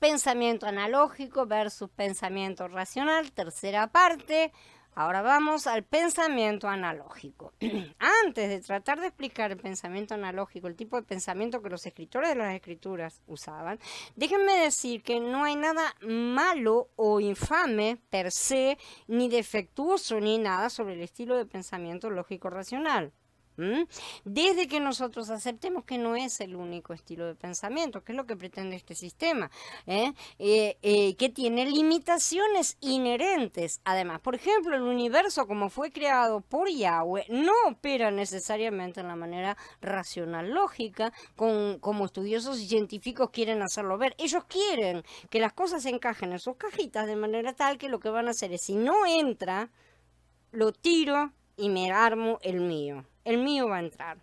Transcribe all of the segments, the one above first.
Pensamiento analógico versus pensamiento racional, tercera parte. Ahora vamos al pensamiento analógico. Antes de tratar de explicar el pensamiento analógico, el tipo de pensamiento que los escritores de las escrituras usaban, déjenme decir que no hay nada malo o infame per se, ni defectuoso ni nada sobre el estilo de pensamiento lógico-racional. Desde que nosotros aceptemos que no es el único estilo de pensamiento, que es lo que pretende este sistema, que tiene limitaciones inherentes. Además, por ejemplo, el universo como fue creado por Yahweh no opera necesariamente en la manera racional lógica, como estudiosos y científicos quieren hacerlo ver. Ellos quieren que las cosas encajen en sus cajitas de manera tal que lo que van a hacer es, si no entra, lo tiro y me armo el mío. El mío va a entrar.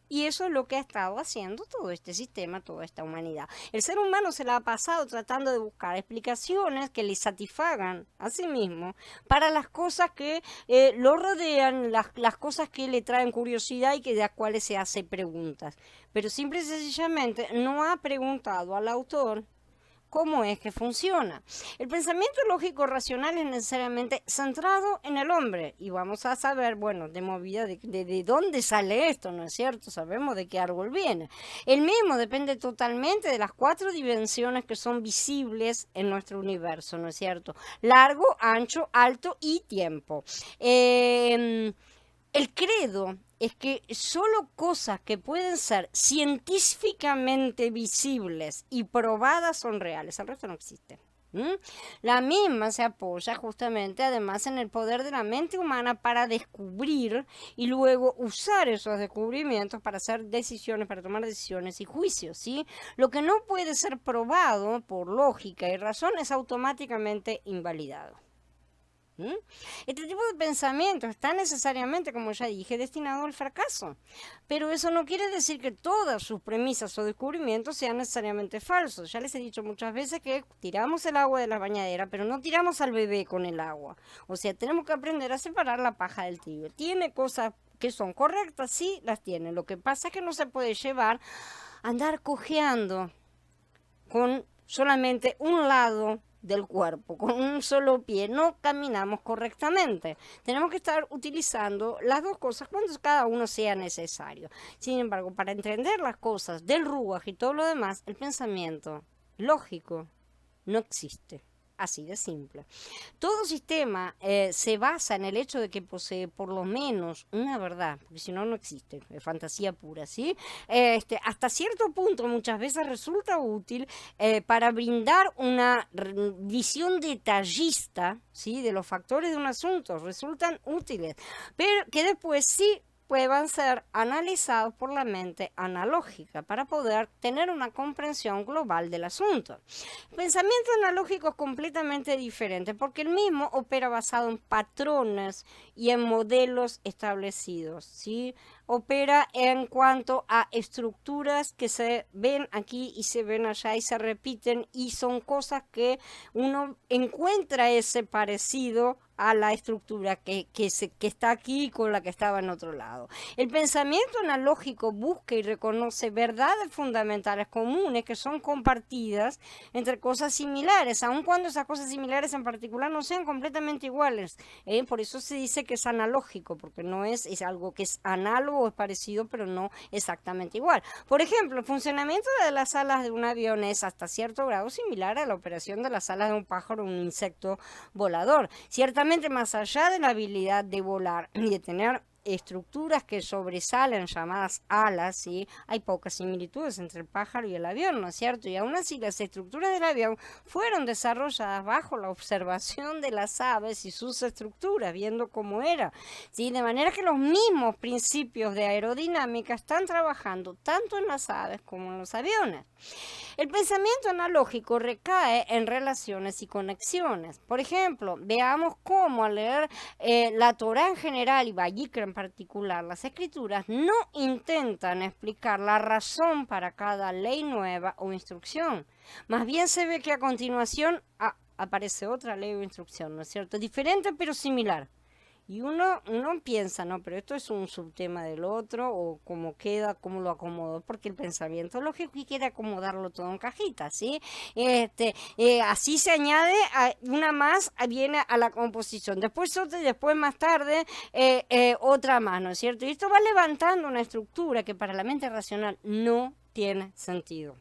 Y eso es lo que ha estado haciendo todo este sistema, toda esta humanidad. El ser humano se la ha pasado tratando de buscar explicaciones que le satisfagan a sí mismo para las cosas que lo rodean, las cosas que le traen curiosidad y que de las cuales se hace preguntas. Pero simple y sencillamente no ha preguntado al autor cómo es que funciona. El pensamiento lógico racional es necesariamente centrado en el hombre y vamos a saber, bueno, de movida de dónde sale esto, ¿no es cierto? Sabemos de qué árbol viene. El mismo depende totalmente de las 4 dimensiones que son visibles en nuestro universo, ¿no es cierto? Largo, ancho, alto y tiempo. El credo es que solo cosas que pueden ser científicamente visibles y probadas son reales, el resto no existe. La misma se apoya justamente además en el poder de la mente humana para descubrir y luego usar esos descubrimientos para hacer decisiones, para tomar decisiones y juicios, ¿sí? Lo que no puede ser probado por lógica y razón es automáticamente invalidado. Este tipo de pensamiento está necesariamente, como ya dije, destinado al fracaso. Pero eso no quiere decir que todas sus premisas o descubrimientos sean necesariamente falsos. Ya les he dicho muchas veces que tiramos el agua de la bañadera, pero no tiramos al bebé con el agua. O sea, tenemos que aprender a separar la paja del trigo. Tiene cosas que son correctas, sí, las tiene. Lo que pasa es que no se puede llevar a andar cojeando con solamente un lado del cuerpo, con un solo pie, no caminamos correctamente. Tenemos que estar utilizando las dos cosas cuando cada uno sea necesario. Sin embargo, para entender las cosas del Ruach y todo lo demás, el pensamiento lógico no existe. Así de simple. Todo sistema se basa en el hecho de que posee por lo menos una verdad, porque si no, no existe, es fantasía pura, ¿sí? Hasta cierto punto muchas veces resulta útil para brindar una visión detallista, ¿sí? De los factores de un asunto, resultan útiles, pero que después sí puedan ser analizados por la mente analógica para poder tener una comprensión global del asunto. El pensamiento analógico es completamente diferente porque el mismo opera basado en patrones y en modelos establecidos, ¿sí? Opera en cuanto a estructuras que se ven aquí y se ven allá y se repiten y son cosas que uno encuentra ese parecido a la estructura que está aquí con la que estaba en otro lado. El pensamiento analógico busca y reconoce verdades fundamentales comunes que son compartidas entre cosas similares, aun cuando esas cosas similares en particular no sean completamente iguales. Por eso se dice que es analógico, porque no es algo que es análogo, es parecido, pero no exactamente igual. Por ejemplo, el funcionamiento de las alas de un avión es hasta cierto grado similar a la operación de las alas de un pájaro o un insecto volador. Ciertamente, más allá de la habilidad de volar y de tener estructuras que sobresalen llamadas alas, ¿sí? Hay pocas similitudes entre el pájaro y el avión, ¿no es cierto? Y aún así las estructuras del avión fueron desarrolladas bajo la observación de las aves y sus estructuras, viendo cómo era, ¿sí? De manera que los mismos principios de aerodinámica están trabajando tanto en las aves como en los aviones. El pensamiento analógico recae en relaciones y conexiones. Por ejemplo, veamos cómo al leer la Torá en general y Vayikra en particular, las escrituras no intentan explicar la razón para cada ley nueva o instrucción. Más bien se ve que a continuación aparece otra ley o instrucción, ¿no es cierto? Diferente pero similar. Y uno piensa, no, pero esto es un subtema del otro, o cómo queda, cómo lo acomodo, porque el pensamiento lógico quiere acomodarlo todo en cajitas, ¿sí? Así se añade una más, viene a la composición, después otra y después más tarde otra más, ¿no es cierto? Y esto va levantando una estructura que para la mente racional no tiene sentido.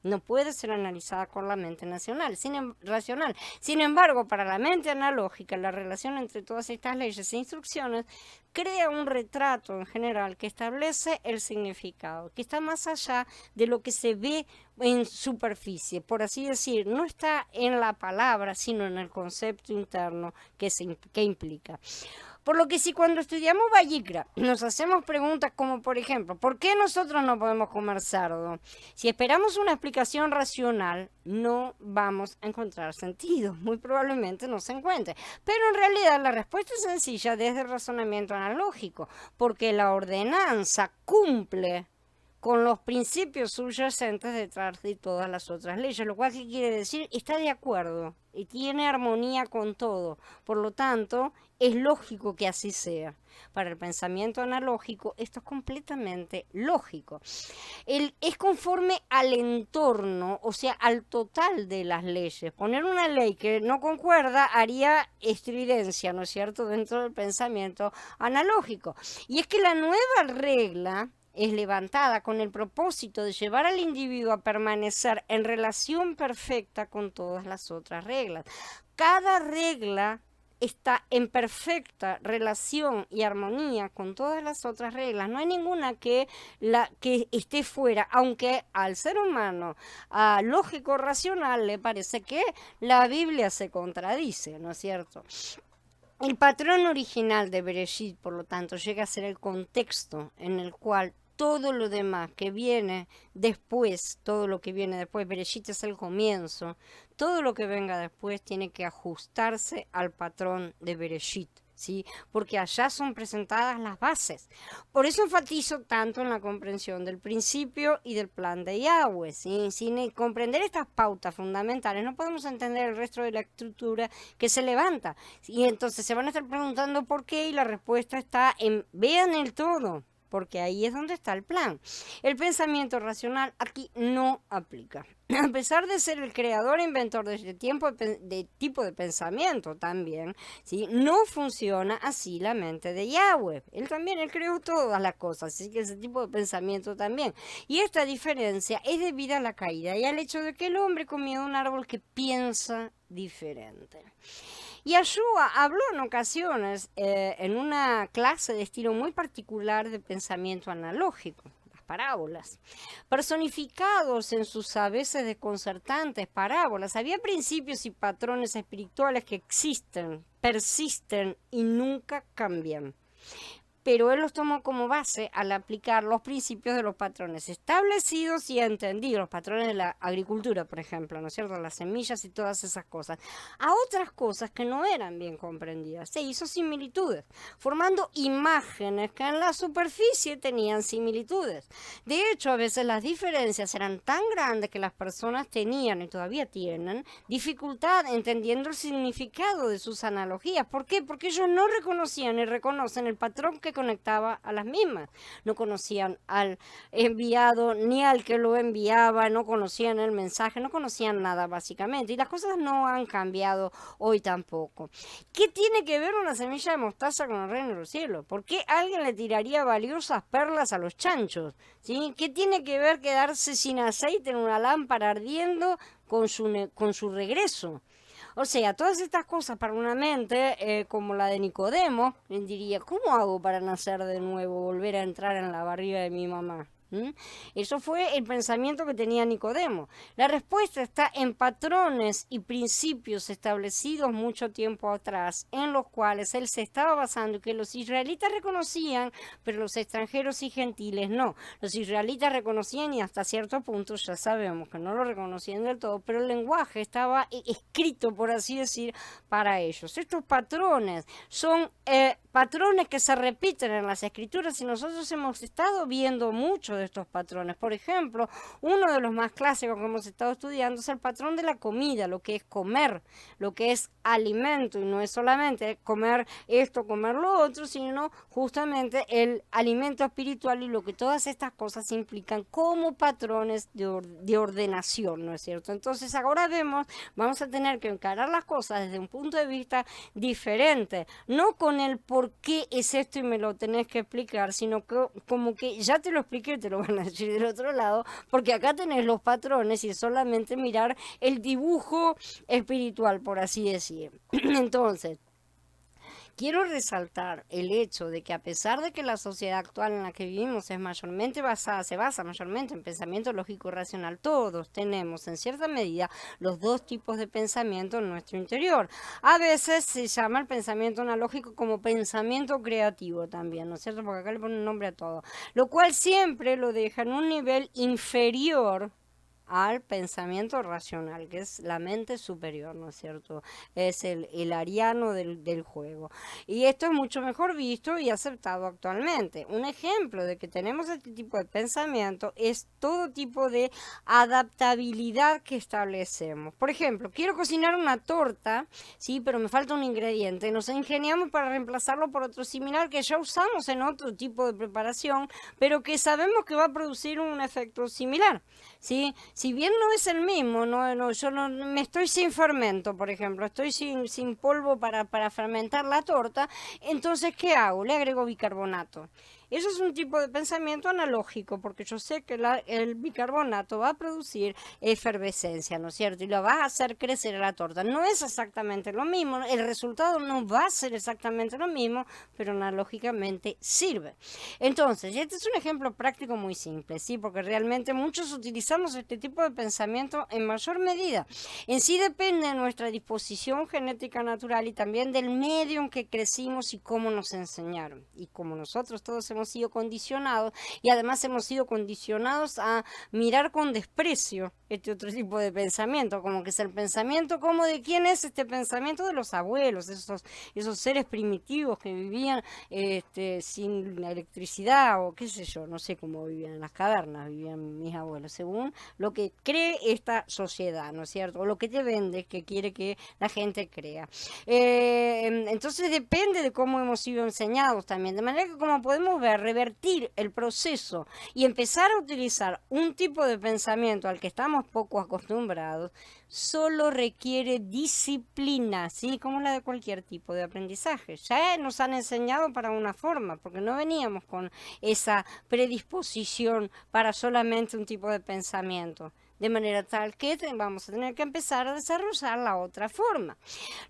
No puede ser analizada con la mente racional. Sin embargo, para la mente analógica, la relación entre todas estas leyes e instrucciones crea un retrato en general que establece el significado, que está más allá de lo que se ve en superficie, por así decir, no está en la palabra, sino en el concepto interno que implica. Por lo que si cuando estudiamos Vallicra nos hacemos preguntas como por ejemplo, ¿por qué nosotros no podemos comer cerdo? Si esperamos una explicación racional, no vamos a encontrar sentido. Muy probablemente no se encuentre. Pero en realidad la respuesta es sencilla desde el razonamiento analógico, porque la ordenanza cumple con los principios subyacentes detrás de todas las otras leyes, lo cual ¿qué quiere decir? Está de acuerdo y tiene armonía con todo. Por lo tanto, es lógico que así sea. Para el pensamiento analógico, esto es completamente lógico. Es conforme al entorno, o sea, al total de las leyes. Poner una ley que no concuerda haría estridencia, ¿no es cierto?, dentro del pensamiento analógico. Y es que la nueva regla es levantada con el propósito de llevar al individuo a permanecer en relación perfecta con todas las otras reglas. Cada regla está en perfecta relación y armonía con todas las otras reglas. No hay ninguna que esté fuera, aunque al ser humano lógico racional le parece que la Biblia se contradice, ¿no es cierto? El patrón original de Bereshit, por lo tanto, llega a ser el contexto en el cual todo lo demás que viene después, todo lo que viene después, Bereshit es el comienzo, todo lo que venga después tiene que ajustarse al patrón de Bereshit, ¿sí? Porque allá son presentadas las bases. Por eso enfatizo tanto en la comprensión del principio y del plan de Yahweh, ¿sí? Sin comprender estas pautas fundamentales no podemos entender el resto de la estructura que se levanta. Y entonces se van a estar preguntando por qué y la respuesta está en vean el todo, porque ahí es donde está el plan. El pensamiento racional aquí no aplica. A pesar de ser el creador e inventor de este tipo de pensamiento también, ¿sí? No funciona así la mente de Yahweh. Él creó todas las cosas, así que ese tipo de pensamiento también. Y esta diferencia es debida a la caída y al hecho de que el hombre comió un árbol que piensa diferente. Yeshua habló en ocasiones en una clase de estilo muy particular de pensamiento analógico, las parábolas. Personificados en sus a veces desconcertantes parábolas, había principios y patrones espirituales que existen, persisten y nunca cambian. Pero él los tomó como base al aplicar los principios de los patrones establecidos y entendidos, los patrones de la agricultura, por ejemplo, ¿no es cierto?, las semillas y todas esas cosas, a otras cosas que no eran bien comprendidas. Se hizo similitudes, formando imágenes que en la superficie tenían similitudes. De hecho, a veces las diferencias eran tan grandes que las personas tenían, y todavía tienen, dificultad entendiendo el significado de sus analogías. ¿Por qué? Porque ellos no reconocían y reconocen el patrón que conectaba a las mismas. No conocían al enviado ni al que lo enviaba, no conocían el mensaje, no conocían nada básicamente. Y las cosas no han cambiado hoy tampoco. ¿Qué tiene que ver una semilla de mostaza con el reino de los cielos? ¿Por qué alguien le tiraría valiosas perlas a los chanchos? ¿Sí? ¿Qué tiene que ver quedarse sin aceite en una lámpara ardiendo con su regreso? O sea, todas estas cosas para una mente como la de Nicodemo, diría, ¿cómo hago para nacer de nuevo, volver a entrar en la barriga de mi mamá? Eso fue el pensamiento que tenía Nicodemo. La respuesta está en patrones y principios establecidos mucho tiempo atrás, en los cuales él se estaba basando y que los israelitas reconocían, pero los extranjeros y gentiles no. Los israelitas reconocían y hasta cierto punto ya sabemos que no lo reconocían del todo, pero el lenguaje estaba escrito, por así decir, para ellos. Estos patrones son patrones que se repiten en las escrituras y nosotros hemos estado viendo mucho de estos patrones. Por ejemplo, uno de los más clásicos que hemos estado estudiando es el patrón de la comida, lo que es comer, lo que es alimento, y no es solamente comer esto, comer lo otro, sino justamente el alimento espiritual y lo que todas estas cosas implican como patrones de ordenación, ¿no es cierto? Entonces ahora vamos a tener que encarar las cosas desde un punto de vista diferente, no con el por qué es esto y me lo tenés que explicar, sino que como que ya te lo expliqué, te lo van a decir del otro lado, porque acá tenés los patrones y es solamente mirar el dibujo espiritual, por así decir. Entonces, quiero resaltar el hecho de que a pesar de que la sociedad actual en la que vivimos es mayormente se basa mayormente en pensamiento lógico y racional, todos tenemos en cierta medida los dos tipos de pensamiento en nuestro interior. A veces se llama el pensamiento analógico como pensamiento creativo también, ¿no es cierto? Porque acá le ponen un nombre a todo, lo cual siempre lo deja en un nivel inferior al pensamiento racional, que es la mente superior, ¿no es cierto? Es el ariano del juego. Y esto es mucho mejor visto y aceptado actualmente. Un ejemplo de que tenemos este tipo de pensamiento es todo tipo de adaptabilidad que establecemos. Por ejemplo, quiero cocinar una torta, sí, pero me falta un ingrediente. Nos ingeniamos para reemplazarlo por otro similar que ya usamos en otro tipo de preparación, pero que sabemos que va a producir un efecto similar, ¿sí? Si bien no es el mismo, yo no me estoy sin fermento, por ejemplo, estoy sin polvo para fermentar la torta, entonces ¿qué hago? Le agrego bicarbonato. Eso es un tipo de pensamiento analógico, porque yo sé que el bicarbonato va a producir efervescencia, ¿no es cierto? Y lo va a hacer crecer a la torta. No es exactamente lo mismo, el resultado no va a ser exactamente lo mismo, pero analógicamente sirve. Entonces, este es un ejemplo práctico muy simple, ¿sí? Porque realmente muchos utilizamos este tipo de pensamiento en mayor medida. En sí depende de nuestra disposición genética natural y también del medio en que crecimos y cómo nos enseñaron. Y como nosotros todos hemos sido condicionados y además hemos sido condicionados a mirar con desprecio este otro tipo de pensamiento, como que es el pensamiento, como de quién es este pensamiento de los abuelos, esos seres primitivos que vivían sin electricidad o qué sé yo, no sé cómo vivían en las cavernas, vivían mis abuelos, según lo que cree esta sociedad, ¿no es cierto? O lo que te vende, que quiere que la gente crea. Entonces depende de cómo hemos sido enseñados también, de manera que como podemos ver, revertir el proceso y empezar a utilizar un tipo de pensamiento al que estamos poco acostumbrados, solo requiere disciplina, ¿sí? Como la de cualquier tipo de aprendizaje. Ya nos han enseñado para una forma, porque no veníamos con esa predisposición para solamente un tipo de pensamiento. De manera tal que vamos a tener que empezar a desarrollar la otra forma.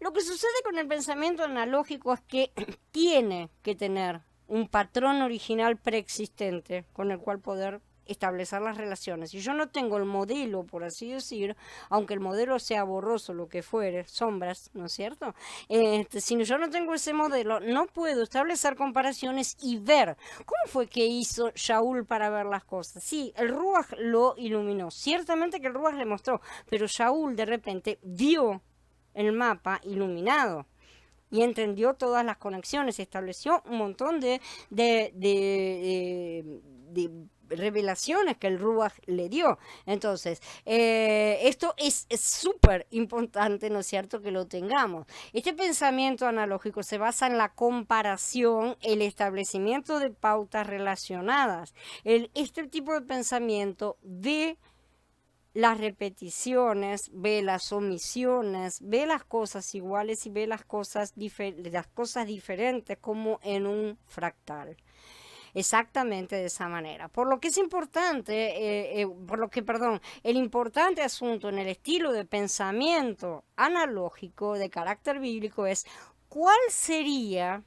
Lo que sucede con el pensamiento analógico es que tiene que tener un patrón original preexistente con el cual poder establecer las relaciones. Si yo no tengo el modelo, por así decir, aunque el modelo sea borroso, lo que fuere, sombras, ¿no es cierto? Si yo no tengo ese modelo, no puedo establecer comparaciones y ver cómo fue que hizo Shaul para ver las cosas. Sí, el Ruach lo iluminó, ciertamente que el Ruach le mostró, pero Shaul de repente vio el mapa iluminado y entendió todas las conexiones, estableció un montón de revelaciones que el Ruach le dio. Entonces, esto es súper importante, ¿no es cierto?, que lo tengamos. Este pensamiento analógico se basa en la comparación, el establecimiento de pautas relacionadas. Este tipo de pensamiento ve las repeticiones, ve las omisiones, ve las cosas iguales y ve las cosas diferentes como en un fractal. Exactamente de esa manera. Por lo que es importante, el importante asunto en el estilo de pensamiento analógico de carácter bíblico es cuál sería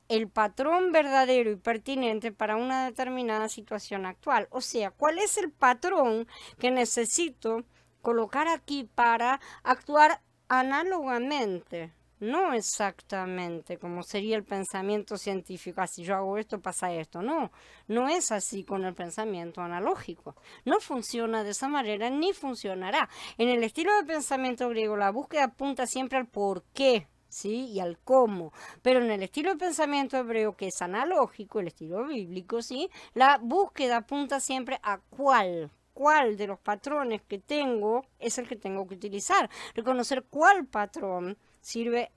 el patrón verdadero y pertinente para una determinada situación actual. O sea, ¿cuál es el patrón que necesito colocar aquí para actuar análogamente? No exactamente como sería el pensamiento científico, si yo hago esto pasa esto, no es así con el pensamiento analógico, no funciona de esa manera ni funcionará. En el estilo de pensamiento griego la búsqueda apunta siempre al por qué, ¿sí? Y al cómo. Pero en el estilo de pensamiento hebreo, que es analógico, el estilo bíblico, ¿sí? La búsqueda apunta siempre a cuál de los patrones que tengo es el que tengo que utilizar. Reconocer cuál patrón sirve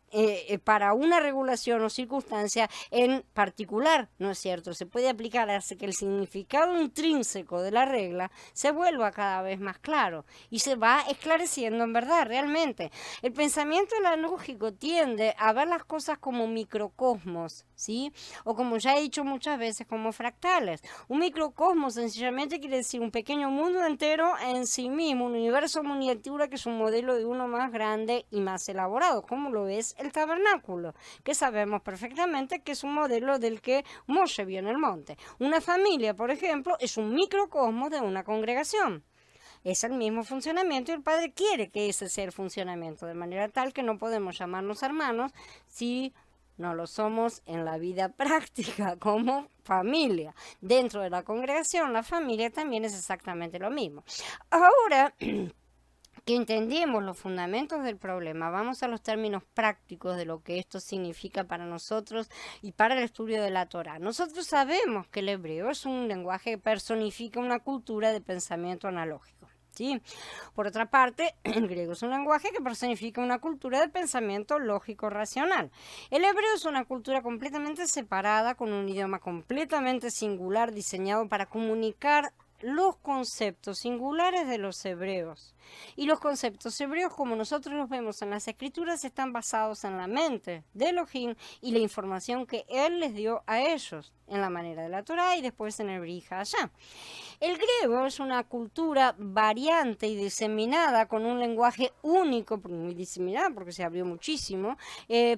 para una regulación o circunstancia en particular, ¿no es cierto? Se puede aplicar hasta que el significado intrínseco de la regla se vuelva cada vez más claro y se va esclareciendo en verdad, realmente. El pensamiento analógico tiende a ver las cosas como microcosmos, ¿sí? O como ya he dicho muchas veces, como fractales. Un microcosmos sencillamente quiere decir un pequeño mundo entero en sí mismo, un universo miniatura que es un modelo de uno más grande y más elaborado, como lo es el tabernáculo, que sabemos perfectamente que es un modelo del que Moshe vio en el monte. Una familia, por ejemplo, es un microcosmos de una congregación. Es el mismo funcionamiento y el Padre quiere que ese sea el funcionamiento, de manera tal que no podemos llamarnos hermanos si no lo somos en la vida práctica como familia. Dentro de la congregación, la familia también es exactamente lo mismo. Ahora que entendemos los fundamentos del problema, vamos a los términos prácticos de lo que esto significa para nosotros y para el estudio de la Torá. Nosotros sabemos que el hebreo es un lenguaje que personifica una cultura de pensamiento analógico. ¿Sí? Por otra parte, el griego es un lenguaje que personifica una cultura de pensamiento lógico racional. El hebreo es una cultura completamente separada, con un idioma completamente singular, diseñado para comunicar los conceptos singulares de los hebreos. Y los conceptos hebreos, como nosotros los vemos en las escrituras, están basados en la mente de Elohim y la información que él les dio a ellos, en la manera de la Torá y después en el Brit Hadashah. El griego es una cultura variante y diseminada con un lenguaje único, muy diseminada porque se abrió muchísimo,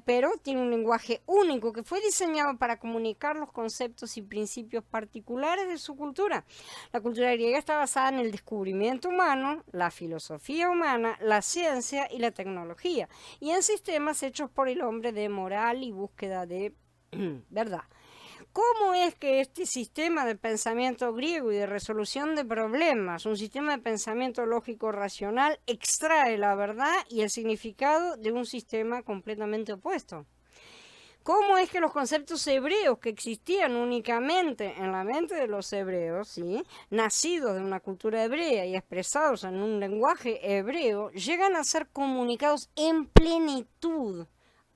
pero tiene un lenguaje único que fue diseñado para comunicar los conceptos y principios particulares de su cultura. La cultura griega está basada en el descubrimiento humano, la filosofía humana, la ciencia y la tecnología, y en sistemas hechos por el hombre de moral y búsqueda de verdad. ¿Cómo es que este sistema de pensamiento griego y de resolución de problemas, un sistema de pensamiento lógico racional, extrae la verdad y el significado de un sistema completamente opuesto? ¿Cómo es que los conceptos hebreos que existían únicamente en la mente de los hebreos, ¿sí? Nacidos de una cultura hebrea y expresados en un lenguaje hebreo, llegan a ser comunicados en plenitud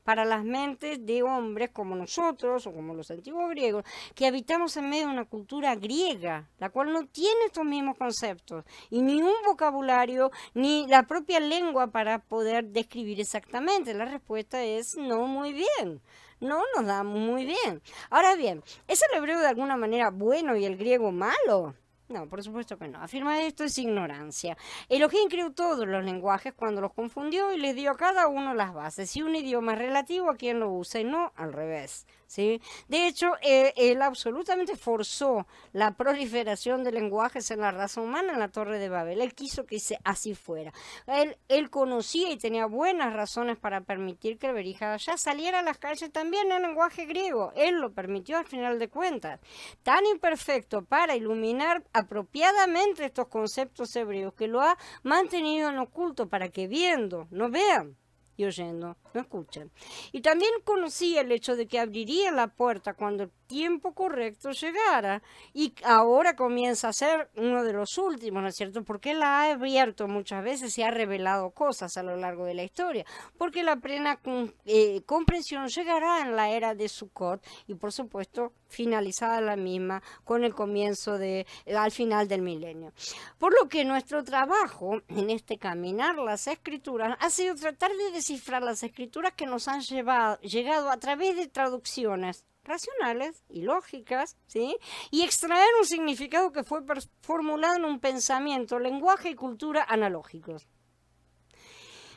para las mentes de hombres como nosotros o como los antiguos griegos, que habitamos en medio de una cultura griega, la cual no tiene estos mismos conceptos y ni un vocabulario ni la propia lengua para poder describir exactamente? La respuesta es no muy bien. No nos damos muy bien. Ahora bien, ¿es el hebreo de alguna manera bueno y el griego malo? No, por supuesto que no. Afirmar esto es ignorancia. Elohim creó todos los lenguajes cuando los confundió y les dio a cada uno las bases. Y un idioma es relativo a quien lo usa y no al revés, ¿sí? De hecho, él absolutamente forzó la proliferación de lenguajes en la raza humana en la Torre de Babel. Él quiso que así fuera. Él conocía y tenía buenas razones para permitir que el Brit Hadashah saliera a las calles también en lenguaje griego. Él lo permitió al final de cuentas. Tan imperfecto para iluminar apropiadamente estos conceptos hebreos que lo ha mantenido en oculto para que viendo no vean y oyendo no escuchen. Y también conocía el hecho de que abriría la puerta cuando el tiempo correcto llegara, y ahora comienza a ser uno de los últimos, ¿no es cierto? Porque él la ha abierto muchas veces y ha revelado cosas a lo largo de la historia, porque la plena comprensión llegará en la era de Sukkot y por supuesto finalizada la misma con el comienzo al final del milenio. Por lo que nuestro trabajo en este caminar las escrituras ha sido tratar de descifrar las escrituras que nos han llegado a través de traducciones racionales y lógicas, ¿sí? Y extraer un significado que fue formulado en un pensamiento, lenguaje y cultura analógicos.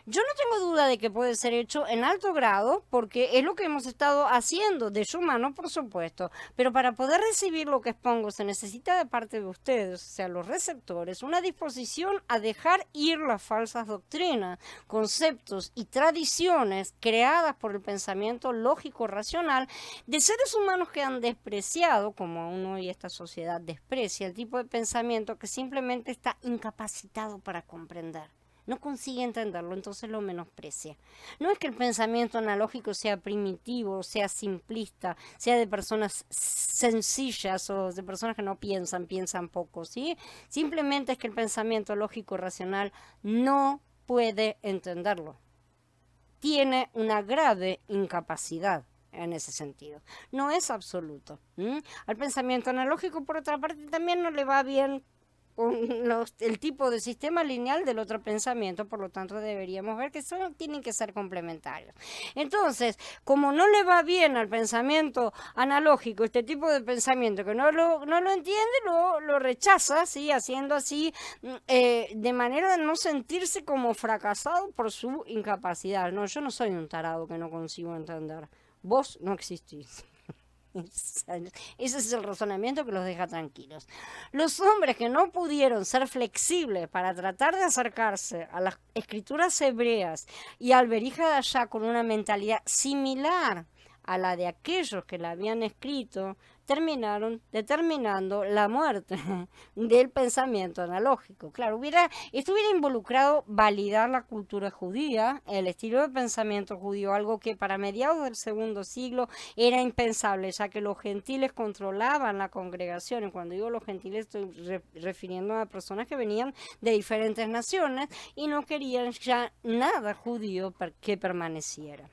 Yo no tengo duda de que puede ser hecho en alto grado, porque es lo que hemos estado haciendo, de su mano, por supuesto, pero para poder recibir lo que expongo se necesita de parte de ustedes, o sea, los receptores, una disposición a dejar ir las falsas doctrinas, conceptos y tradiciones creadas por el pensamiento lógico racional de seres humanos que han despreciado, como aún hoy esta sociedad desprecia, el tipo de pensamiento que simplemente está incapacitado para comprender. No consigue entenderlo, entonces lo menosprecia. No es que el pensamiento analógico sea primitivo, sea simplista, sea de personas sencillas o de personas que no piensan, piensan poco, ¿sí? Simplemente es que el pensamiento lógico racional no puede entenderlo. Tiene una grave incapacidad en ese sentido. No es absoluto. Al pensamiento analógico, por otra parte, también no le va bien con el tipo de sistema lineal del otro pensamiento, por lo tanto deberíamos ver que tienen que ser complementarios. Entonces, como no le va bien al pensamiento analógico, este tipo de pensamiento que no lo entiende, lo rechaza, ¿sí? Haciendo así de manera de no sentirse como fracasado por su incapacidad. No, yo no soy un tarado que no consigo entender. Vos no existís. Ese es el razonamiento que los deja tranquilos. Los hombres que no pudieron ser flexibles para tratar de acercarse a las escrituras hebreas y al Berija de allá con una mentalidad similar a la de aquellos que la habían escrito, terminaron determinando la muerte del pensamiento analógico. Claro, esto hubiera involucrado validar la cultura judía, el estilo de pensamiento judío, algo que para mediados del segundo siglo era impensable, ya que los gentiles controlaban la congregación. Y cuando digo los gentiles estoy refiriendo a personas que venían de diferentes naciones y no querían ya nada judío que permaneciera.